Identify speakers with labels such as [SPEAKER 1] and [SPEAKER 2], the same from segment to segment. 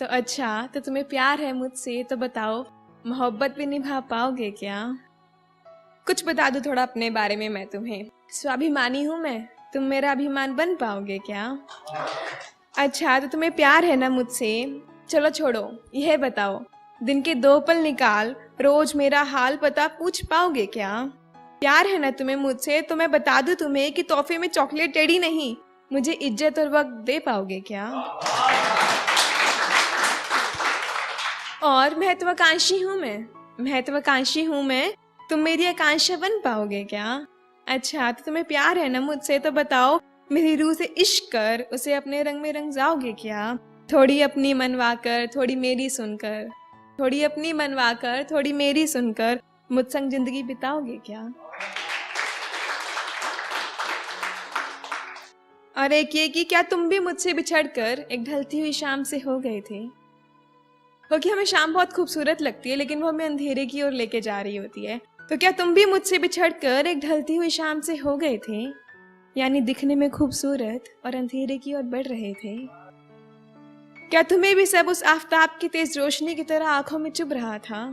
[SPEAKER 1] तो अच्छा, तो तुम्हें प्यार है मुझसे, तो बताओ मोहब्बत भी निभा पाओगे क्या? कुछ बता दो थोड़ा अपने बारे में मैं तुम्हें। स्वाभिमानी हूँ मैं, तुम मेरा अभिमान बन पाओगे क्या? अच्छा, तो तुम्हें प्यार है ना मुझसे? चलो छोड़ो, यह बताओ दिन के 2 पल निकाल रोज मेरा हाल पता पूछ पाओगे क्या? प्यार है ना तुम्हें मुझसे, तो मैं बता दूं तुम्हें कि तोहफे में चॉकलेट टेडी नहीं, मुझे इज्जत और वक्त दे पाओगे क्या? और महत्वाकांक्षी हूँ मैं, तुम मेरी आकांक्षा बन पाओगे क्या? अच्छा, तो तुम्हें प्यार है ना मुझसे, तो बताओ मेरी रूह से इश्क कर उसे अपने रंग में रंग जाओगे क्या? थोड़ी अपनी मनवा कर थोड़ी मेरी सुनकर, थोड़ी अपनी मनवा कर थोड़ी मेरी सुनकर मुझ संग जिंदगी बिताओगे क्या? और एक ये कि क्या तुम भी मुझसे बिछड़कर एक ढलती हुई शाम से हो गए थे? क्योंकि हमें शाम बहुत खूबसूरत लगती है लेकिन वो हमें अंधेरे की ओर लेके जा रही होती है। तो क्या तुम भी मुझसे बिछड़कर एक ढलती हुई शाम से हो गए थे, यानी दिखने में खूबसूरत और अंधेरे की ओर बढ़ रहे थे? क्या तुम्हें भी सब उस आफताब की तेज रोशनी की तरह आंखों में चुभ रहा था?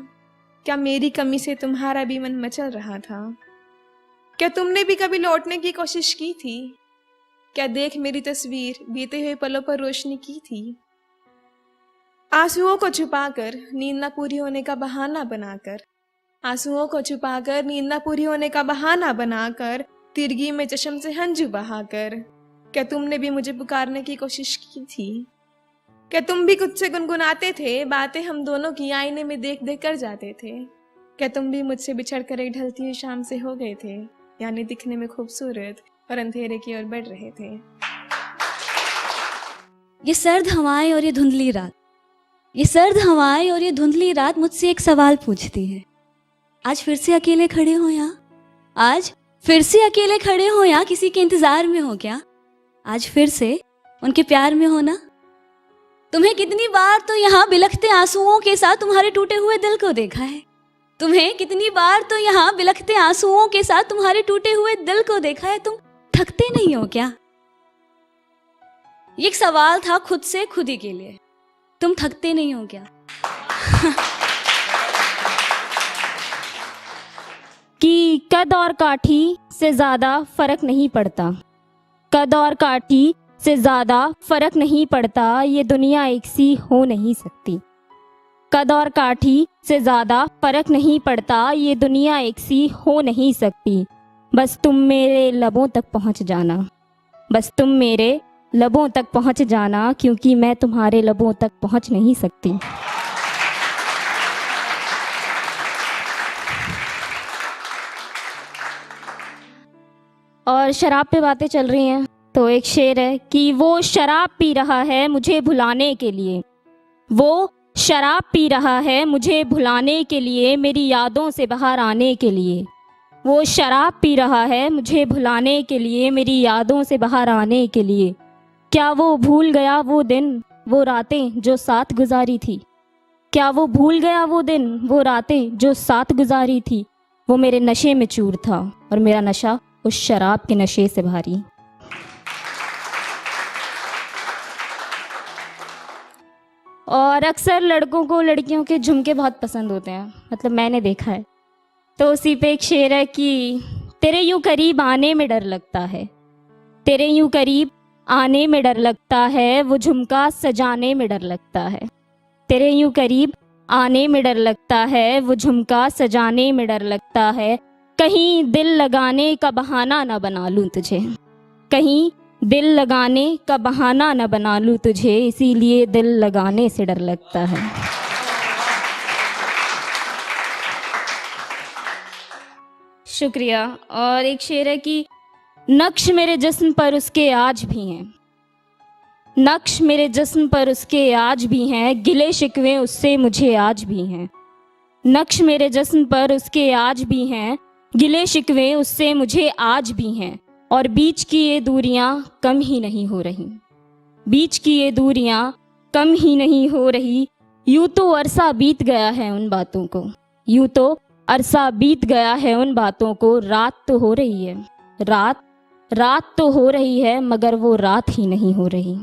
[SPEAKER 1] क्या मेरी कमी से तुम्हारा भी मन मचल रहा था? क्या तुमने भी कभी लौटने की कोशिश की थी? क्या देख मेरी तस्वीर बीते हुए पलों पर रोशनी की थी? आंसुओं को छुपाकर नींद न पूरी होने का बहाना बनाकर, आंसुओं को छुपाकर नींद न पूरी होने का बहाना बनाकर, तिरगी में चश्म से हंजू बहाकर, क्या तुमने भी मुझे पुकारने की कोशिश की थी? क्या तुम भी खुद से गुनगुनाते थे बातें हम दोनों की आईने में देख देख कर जाते थे? क्या तुम भी मुझसे बिछड़ कर एक ढलती हुई शाम से हो गए थे, यानी दिखने में खूबसूरत और अंधेरे की ओर बढ़ रहे थे?
[SPEAKER 2] ये सर्द हवाएं और ये धुंधली रात, ये सर्द हवाएं और ये धुंधली रात मुझसे एक सवाल पूछती है। आज फिर से अकेले खड़े हो यहाँ? आज फिर से अकेले खड़े हो यहाँ? किसी के इंतजार में हो क्या? आज फिर से उनके प्यार में हो ना? तुम्हें कितनी बार तो यहाँ बिलखते आंसुओं के साथ तुम्हारे टूटे हुए दिल को देखा है। तुम्हें कितनी बार तो यहाँ बिलखते आंसुओं के साथ तुम्हारे टूटे हुए दिल को देखा है। तुम थकते नहीं हो क्या? ये एक सवाल था खुद से खुद ही के लिए। तुम थकते नहीं हो क्या?
[SPEAKER 3] कि कद और काठी से ज़्यादा फ़र्क नहीं पड़ता, कद और काठी से ज़्यादा फ़र्क नहीं पड़ता, ये दुनिया एक सी हो नहीं सकती। कद और काठी से ज़्यादा फ़र्क नहीं पड़ता, ये दुनिया एक सी हो नहीं सकती। बस तुम मेरे लबों तक पहुँच जाना, बस तुम मेरे लबों तक पहुँच जाना, क्योंकि मैं तुम्हारे लबों तक पहुँच नहीं सकती। और शराब पे बातें चल रही हैं तो एक शेर है कि वो शराब पी रहा है मुझे भुलाने के लिए, वो शराब पी रहा है मुझे भुलाने के लिए, मेरी यादों से बाहर आने के लिए। वो शराब पी रहा है मुझे भुलाने के लिए, मेरी यादों से बाहर आने के लिए। क्या वो भूल गया वो दिन वो रातें जो साथ गुजारी थी? क्या वो भूल गया वो दिन वो रातें जो साथ गुजारी थी? वो मेरे नशे में चूर था और मेरा नशा उस शराब के नशे से भारी। और अक्सर लड़कों को लड़कियों के झुमके बहुत पसंद होते हैं, मतलब मैंने देखा है। तो उसी पे एक शेर है कि तेरे यूं करीब आने में डर लगता है, तेरे यूं करीब आने में डर लगता है, वो झुमका सजाने में डर लगता है। तेरे यूं करीब आने में डर लगता है, वो झुमका सजाने में डर लगता है। कहीं दिल लगाने का बहाना ना बना लूं तुझे, कहीं दिल लगाने का बहाना न बना लूं तुझे, इसीलिए दिल लगाने से डर लगता है। शुक्रिया। और एक शेर है कि नक्श मेरे जिस्म पर उसके आज भी हैं, नक्श मेरे जिस्म पर उसके आज भी हैं, गिले शिकवे उससे मुझे आज भी हैं। नक्श मेरे जिस्म पर उसके आज भी हैं, गिले शिकवे उससे मुझे आज भी हैं। और बीच की ये दूरियां कम ही नहीं हो रही, बीच की ये दूरियां कम ही नहीं हो रही। यूं तो अरसा बीत गया है उन बातों को, यूं तो अरसा बीत गया है उन बातों को। रात तो हो रही है, रात तो हो रही है, मगर वो रात ही नहीं हो रही।